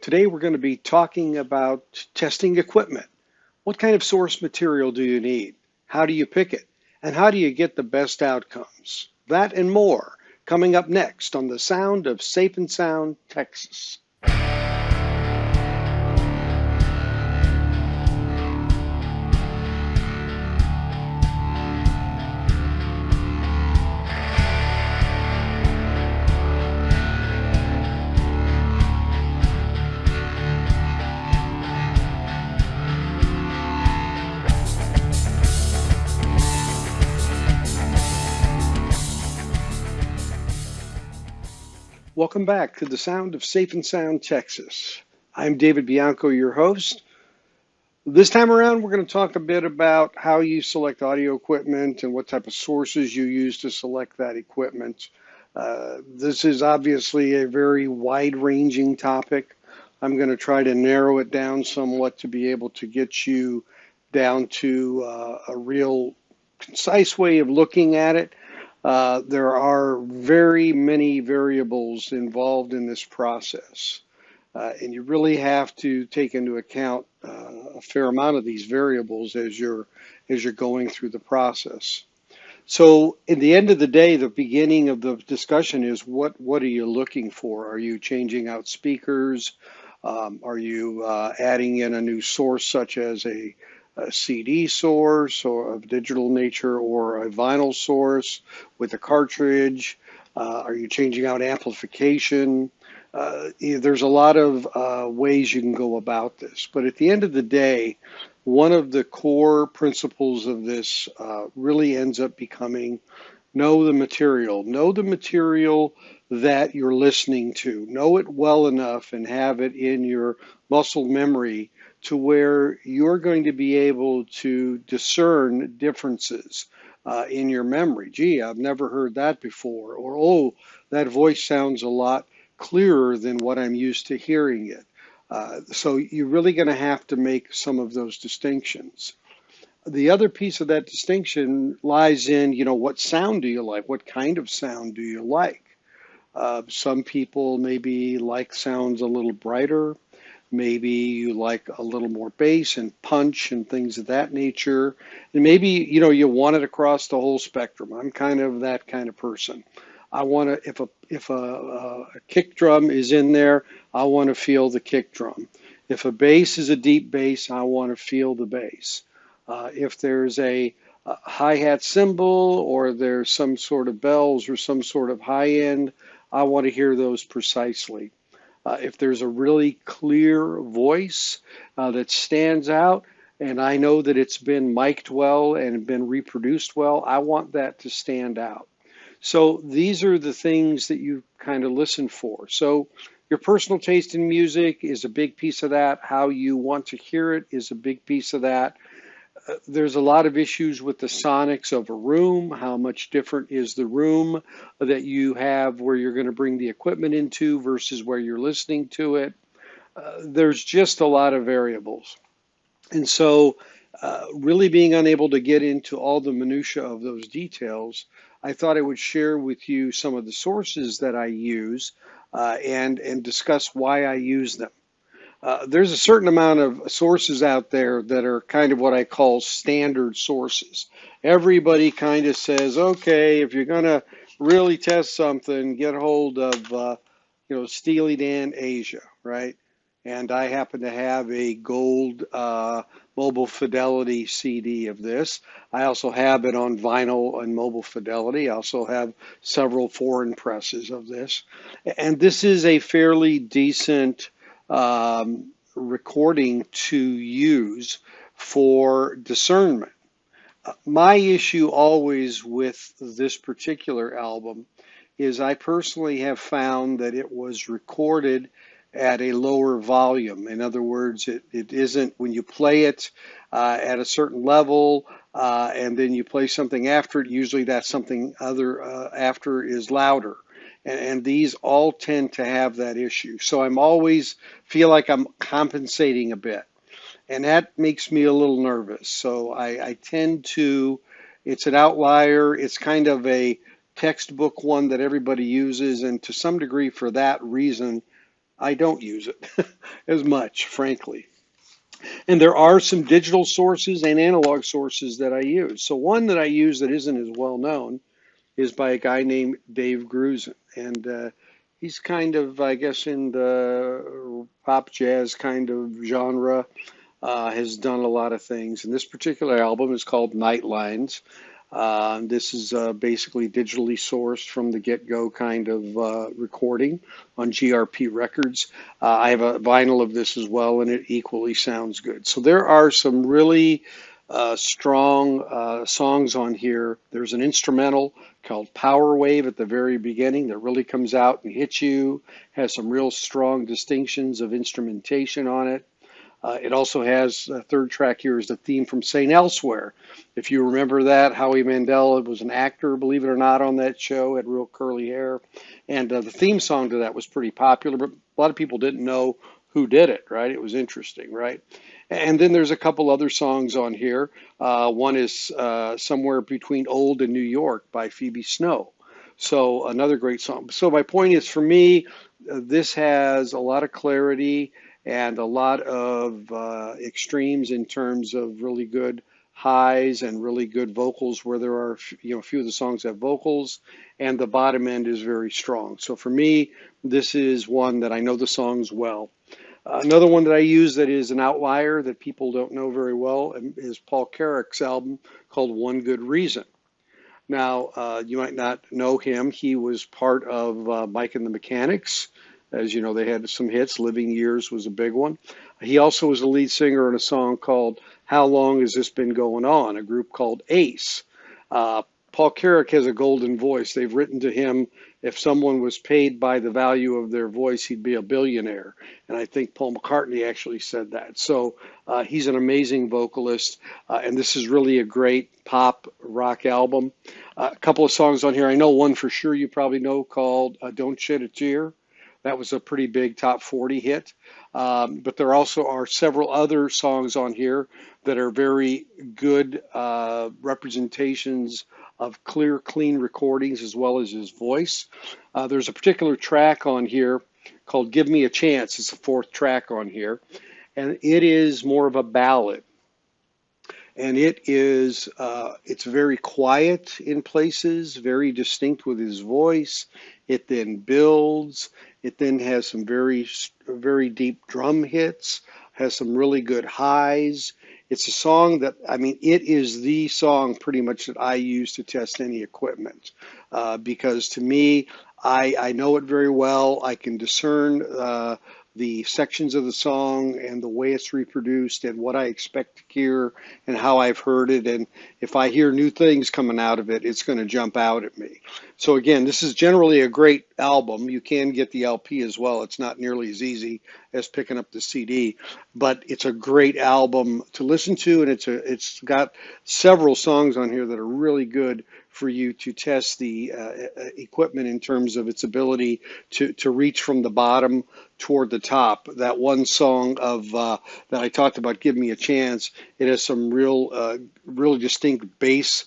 Today we're going to be talking about testing equipment. What kind of source material do you need? How do you pick it? And how do you get the best outcomes? That and more coming up next on the Sound of Safe and Sound, Texas. Welcome back to the Sound of Safe and Sound, Texas. I'm David Bianco, your host. This time around, we're going to talk a bit about how you select audio equipment and what type of sources you use to select that equipment. This is obviously a very wide-ranging topic. I'm going to try to narrow it down somewhat to be able to get you down to a real concise way of looking at it. There are very many variables involved in this process, and you really have to take into account a fair amount of these variables as you're going through the process. So, in the end of the day, the beginning of the discussion is what are you looking for? Are you changing out speakers? Are you adding in a new source such as a CD source or of digital nature or a vinyl source with a cartridge? Are you changing out amplification? There's a lot of ways you can go about this, but at the end of the day, one of the core principles of this really ends up becoming know the material. Know the material that you're listening to. Know it well enough and have it in your muscle memory to where you're going to be able to discern differences in your memory. Gee, I've never heard that before. Or, oh, that voice sounds a lot clearer than what I'm used to hearing it. So you're really going to have to make some of those distinctions. The other piece of that distinction lies in, what sound do you like? What kind of sound do you like? Some people maybe like sounds a little brighter. Maybe you like a little more bass and punch and things of that nature. And maybe, you want it across the whole spectrum. I'm kind of that kind of person. I want to, if a kick drum is in there, I want to feel the kick drum. If a bass is a deep bass, I want to feel the bass. If there's a hi-hat cymbal or there's some sort of bells or some sort of high end, I want to hear those precisely. If there's a really clear voice that stands out, and I know that it's been mic'd well and been reproduced well, I want that to stand out. So these are the things that you kind of listen for. So your personal taste in music is a big piece of that. How you want to hear it is a big piece of that. There's a lot of issues with the sonics of a room. How much different is the room that you have where you're going to bring the equipment into versus where you're listening to it? There's just a lot of variables. And so really being unable to get into all the minutia of those details, I thought I would share with you some of the sources that I use and discuss why I use them. There's a certain amount of sources out there that are kind of what I call standard sources. Everybody kind of says, okay, if you're going to really test something, get hold of, Steely Dan Aja, right? And I happen to have a gold mobile fidelity CD of this. I also have it on vinyl and mobile fidelity. I also have several foreign presses of this. And this is a fairly decent recording to use for discernment. My issue always with this particular album is I personally have found that it was recorded at a lower volume. In other words, it isn't when you play it at a certain level and then you play something after it, usually that something other after is louder. And these all tend to have that issue. So I'm always feel like I'm compensating a bit. And that makes me a little nervous. So I tend to, it's an outlier. It's kind of a textbook one that everybody uses. And to some degree, for that reason, I don't use it as much, frankly. And there are some digital sources and analog sources that I use. So one that I use that isn't as well known is by a guy named Dave Grusin. And he's kind of, I guess, in the pop jazz kind of genre, has done a lot of things. And this particular album is called Nightlines. This is basically digitally sourced from the get-go kind of recording on GRP Records. I have a vinyl of this as well, and it equally sounds good. So there are some really strong songs on here. There's an instrumental called Power Wave at the very beginning that really comes out and hits you, has some real strong distinctions of instrumentation on it. It also has a third track here is the theme from St. Elsewhere. If you remember that, Howie Mandel was an actor, believe it or not, on that show, had real curly hair. And the theme song to that was pretty popular, but a lot of people didn't know who did it, right? It was interesting, right? And then there's a couple other songs on here. One is Somewhere Between Old and New York by Phoebe Snow. So another great song. So my point is, for me, this has a lot of clarity and a lot of extremes in terms of really good highs and really good vocals where there are, a few of the songs have vocals, and the bottom end is very strong. So for me, this is one that I know the songs well. Another one that I use that is an outlier that people don't know very well is Paul Carrack's album called One Good Reason. Now, you might not know him. He was part of Mike and the Mechanics. As you know, they had some hits. Living Years was a big one. He also was the lead singer in a song called How Long Has This Been Going On, a group called Ace. Paul Carrack has a golden voice. They've written to him, if someone was paid by the value of their voice, he'd be a billionaire. And I think Paul McCartney actually said that. So he's an amazing vocalist. And this is really a great pop rock album. A couple of songs on here. I know one for sure you probably know called Don't Shed a Tear. That was a pretty big top 40 hit. But there also are several other songs on here that are very good representations of clear, clean recordings as well as his voice. There's a particular track on here called Give Me a Chance. It's the fourth track on here. And it is more of a ballad. And it's very quiet in places, very distinct with his voice. It then builds. It then has some very, very deep drum hits, has some really good highs. It's a song that, I mean, it is the song pretty much that I use to test any equipment because to me, I know it very well. I can discern the sections of the song and the way it's reproduced and what I expect to hear and how I've heard it. And if I hear new things coming out of it, it's going to jump out at me. So again, this is generally a great album. You can get the LP as well. It's not nearly as easy as picking up the CD, but it's a great album to listen to. And it's got several songs on here that are really good for you to test the equipment in terms of its ability to reach from the bottom toward the top. That one song of that I talked about, Give Me a Chance, it has some really distinct bass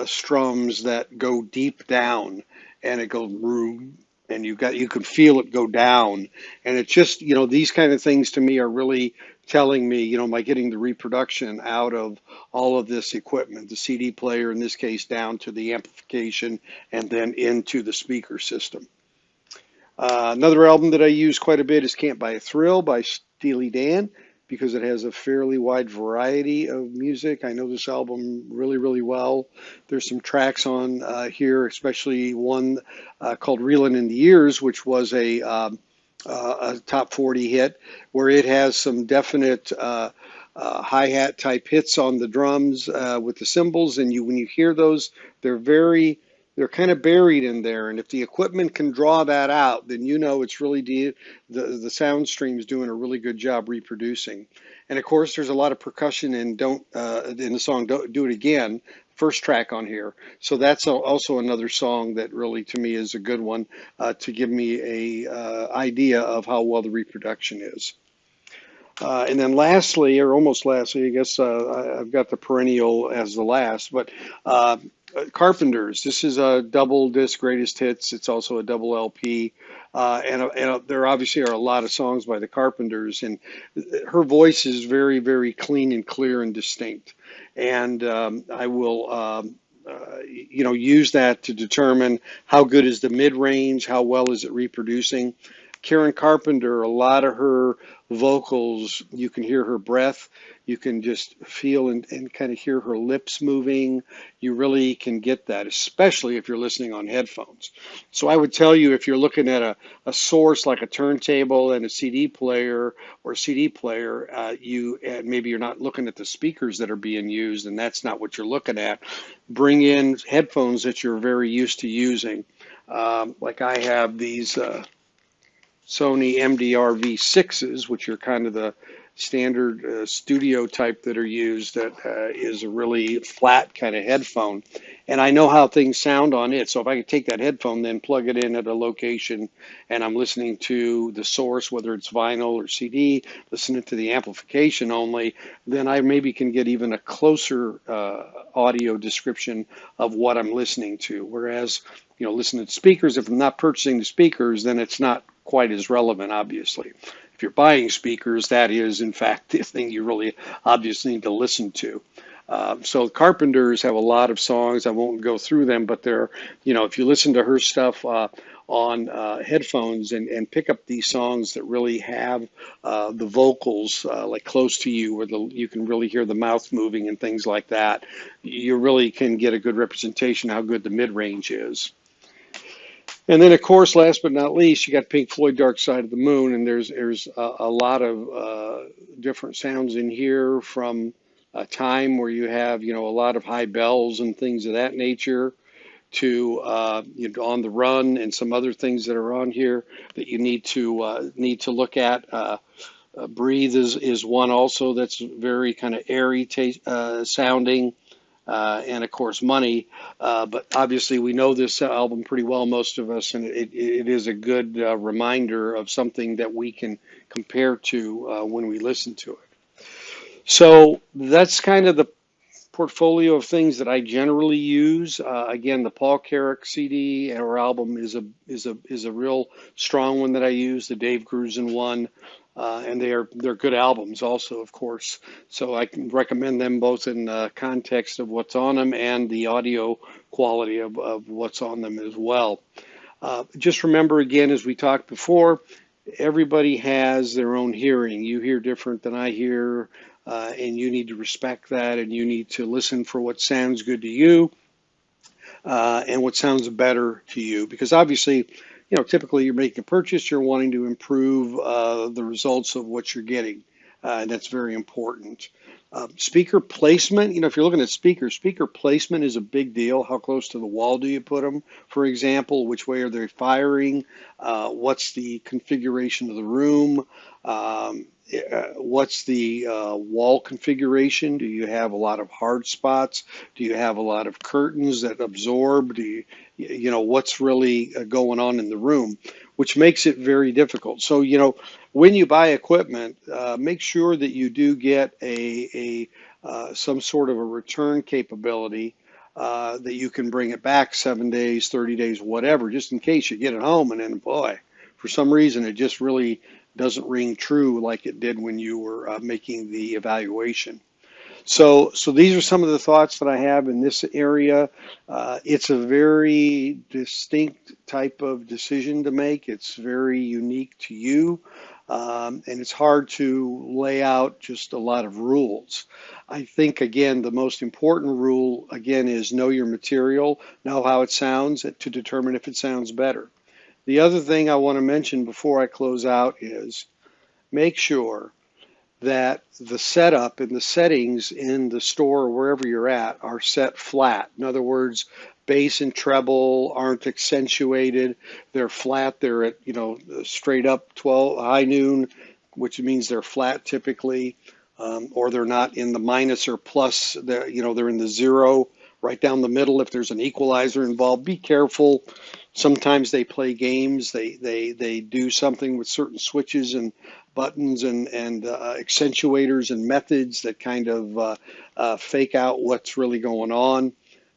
strums that go deep down, and it goes room, and you can feel it go down, and it's just, these kind of things to me are really telling me, am I getting the reproduction out of all of this equipment, the CD player in this case, down to the amplification and then into the speaker system. Another album that I use quite a bit is Can't Buy a Thrill by Steely Dan, because it has a fairly wide variety of music. I know this album really, really well. There's some tracks on here, especially one called Reelin' in the Years, which was a top 40 hit, where it has some definite hi-hat type hits on the drums with the cymbals, and when you hear those, they're kind of buried in there, and if the equipment can draw that out, then it's really the sound stream's doing a really good job reproducing. And of course, there's a lot of percussion in the song Don't Do It Again, first track on here. So that's also another song that really, to me, is a good one to give me a idea of how well the reproduction is. And then lastly, or almost lastly, I guess I've got the perennial as the last, but Carpenters. This is a double disc greatest hits. It's also a double LP, there obviously are a lot of songs by the Carpenters, and her voice is very, very clean and clear and distinct. And I will, use that to determine how good is the mid range, how well is it reproducing. Karen Carpenter, a lot of her vocals, you can hear her breath. You can just feel and kind of hear her lips moving. You really can get that, especially if you're listening on headphones. So I would tell you, if you're looking at a source like a turntable and a CD player or a CD player, and maybe you're not looking at the speakers that are being used, and that's not what you're looking at. Bring in headphones that you're very used to using. Like I have these Sony MDR V6s, which are kind of the standard studio type that are used, that is a really flat kind of headphone. And I know how things sound on it. So if I could take that headphone, then plug it in at a location, and I'm listening to the source, whether it's vinyl or CD, listening to the amplification only, then I maybe can get even a closer audio description of what I'm listening to. Whereas, listening to speakers, if I'm not purchasing the speakers, then it's not quite as relevant, obviously. If you're buying speakers, that is, in fact, the thing you really obviously need to listen to. So Carpenters have a lot of songs. I won't go through them, but they're, if you listen to her stuff on headphones and pick up these songs that really have the vocals like close to you, where you can really hear the mouth moving and things like that, you really can get a good representation of how good the mid-range is. And then, of course, last but not least, you got Pink Floyd Dark Side of the Moon, and there's a lot of different sounds in here, from a time where you have, a lot of high bells and things of that nature, to On the Run and some other things that are on here that you need to look at. Breathe is one also that's very kind of airy sounding. And of course, Money. But obviously, we know this album pretty well, most of us, and it is a good reminder of something that we can compare to when we listen to it. So that's kind of the portfolio of things that I generally use. Again, the Paul Carrack CD or album is a real strong one that I use. The Dave Grusin one. And they're good albums also, of course. So I can recommend them both in context of what's on them and the audio quality of what's on them as well. Just remember, again, as we talked before, everybody has their own hearing. You hear different than I hear, and you need to respect that, and you need to listen for what sounds good to you and what sounds better to you. Because obviously, typically you're making a purchase, you're wanting to improve the results of what you're getting. And that's very important. Speaker placement, if you're looking at speaker placement is a big deal. How close to the wall do you put them, for example? Which way are they firing? What's the configuration of the room? What's the wall configuration? Do you have a lot of hard spots? Do you have a lot of curtains that absorb? What's really going on in the room, which makes it very difficult. So, when you buy equipment, make sure that you do get some sort of a return capability, that you can bring it back 7 days, 30 days, whatever, just in case you get it home and then, boy, for some reason it just really doesn't ring true like it did when you were making the evaluation. So these are some of the thoughts that I have in this area. It's a very distinct type of decision to make. It's very unique to you, and it's hard to lay out just a lot of rules. I think, again, the most important rule, again, is know your material, know how it sounds to determine if it sounds better. The other thing I want to mention before I close out is make sure that the setup and the settings in the store or wherever you're at are set flat. In other words, bass and treble aren't accentuated. They're flat. They're at, straight up 12 high noon, which means they're flat typically, or they're not in the minus or plus. They're in the zero, right down the middle. If there's an equalizer involved, be careful. Sometimes they play games. They do something with certain switches and buttons and accentuators and methods that kind of fake out what's really going on.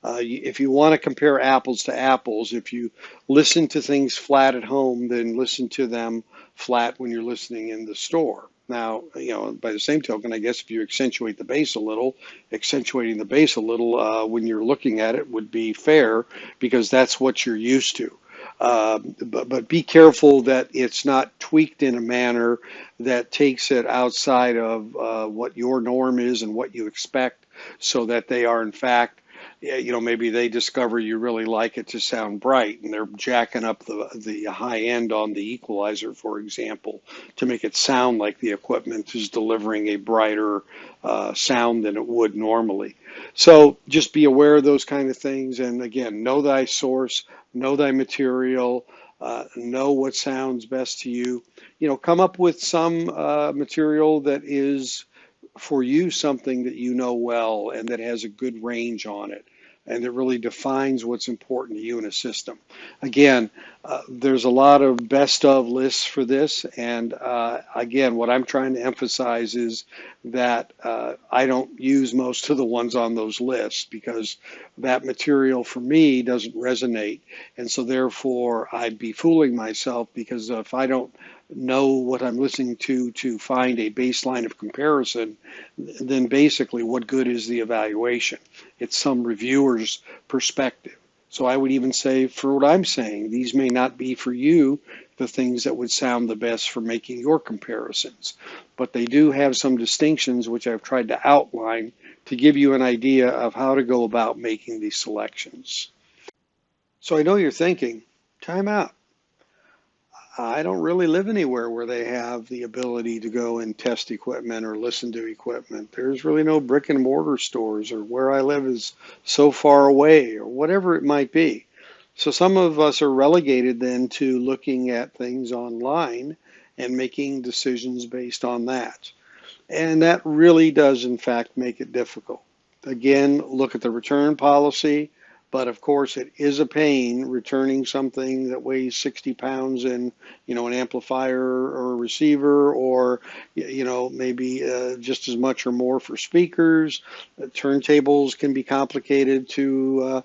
If you want to compare apples to apples, if you listen to things flat at home, then listen to them flat when you're listening in the store. Now, by the same token, I guess if you accentuate the bass a little, accentuating the bass a little when you're looking at it would be fair because that's what you're used to. But be careful that it's not tweaked in a manner that takes it outside of what your norm is and what you expect, so that they are in fact, maybe they discover you really like it to sound bright and they're jacking up the high end on the equalizer, for example, to make it sound like the equipment is delivering a brighter sound than it would normally. So just be aware of those kind of things. And again, know thy source, know thy material, know what sounds best to you. Come up with some material that is for you something that you know well and that has a good range on it and that really defines what's important to you in a system. Again, there's a lot of best of lists for this, and again, what I'm trying to emphasize is that I don't use most of the ones on those lists because that material for me doesn't resonate, and so therefore I'd be fooling myself, because if I don't know what I'm listening to find a baseline of comparison, then basically what good is the evaluation? It's some reviewer's perspective. So I would even say, for what I'm saying, these may not be for you the things that would sound the best for making your comparisons, but they do have some distinctions which I've tried to outline to give you an idea of how to go about making these selections. So I know you're thinking, time out. I don't really live anywhere where they have the ability to go and test equipment or listen to equipment. There's really no brick and mortar stores, or where I live is so far away, or whatever it might be. So some of us are relegated then to looking at things online and making decisions based on that. And that really does, in fact, make it difficult. Again, look at the return policy. But of course, it is a pain returning something that weighs 60 pounds in, an amplifier or a receiver, or, maybe just as much or more for speakers. Turntables can be complicated to,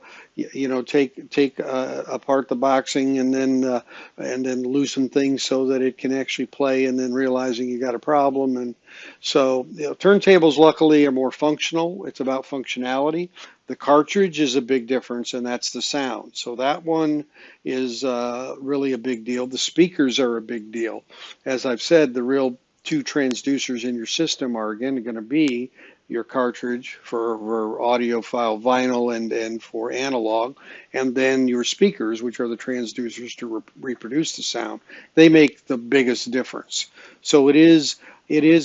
take apart the boxing and then loosen things so that it can actually play, and then realizing you got a problem. And so, turntables luckily are more functional. It's about functionality. The cartridge is a big difference, and that's the sound. So that one is really a big deal. The speakers are a big deal. As I've said, the real two transducers in your system are again going to be your cartridge for audiophile vinyl and for analog, and then your speakers, which are the transducers to reproduce the sound. They make the biggest difference. So it is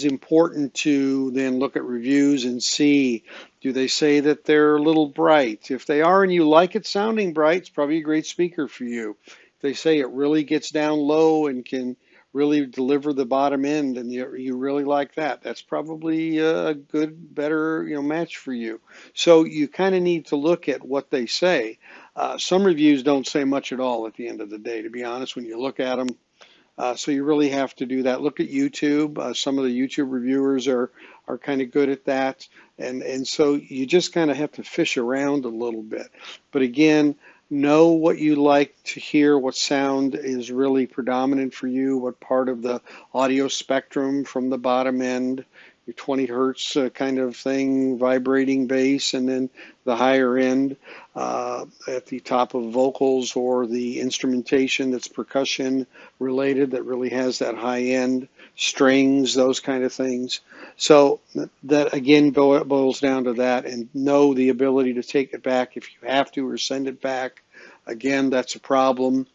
important to then look at reviews and see, do they say that they're a little bright? If they are and you like it sounding bright, it's probably a great speaker for you. If they say it really gets down low and can really deliver the bottom end, and you really like that, that's probably a good, better match for you. So you kind of need to look at what they say. Some reviews don't say much at all at the end of the day, to be honest, when you look at them. So you really have to do that. Look at YouTube. Some of the YouTube reviewers are kind of good at that. And so you just kind of have to fish around a little bit. But again, know what you like to hear, what sound is really predominant for you, what part of the audio spectrum from the bottom end, your 20 hertz kind of thing, vibrating bass, and then the higher end at the top of vocals, or the instrumentation that's percussion related that really has that high end, strings, those kind of things. So that again boils down to that, and know the ability to take it back if you have to, or send it back. Again, that's a problem.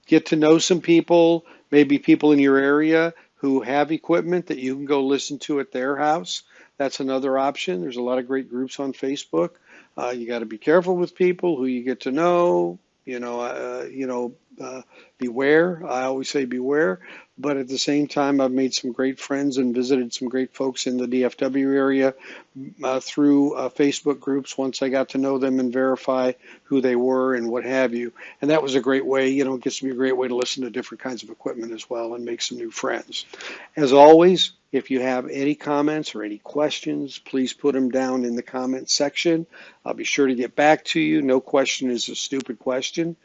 Get to know some people, maybe people in your area who have equipment that you can go listen to at their house. That's another option. There's a lot of great groups on Facebook. You got to be careful with people who you get to know. beware. I always say beware, but at the same time, I've made some great friends and visited some great folks in the DFW area through Facebook groups once I got to know them and verify who they were and what have you. And that was a great way, it gives me a great way to listen to different kinds of equipment as well and make some new friends. As always, if you have any comments or any questions, please put them down in the comment section. I'll be sure to get back to you. No question is a stupid question.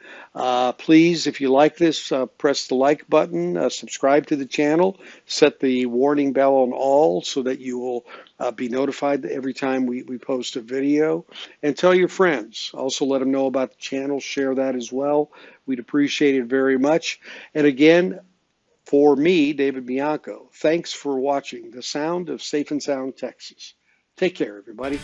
Please, if you like this, press the like button, subscribe to the channel, set the warning bell on all so that you will be notified every time we post a video. And tell your friends. Also let them know about the channel. Share that as well. We'd appreciate it very much. And again, for me, David Bianco, thanks for watching The Sound of Safe and Sound Texas. Take care, everybody.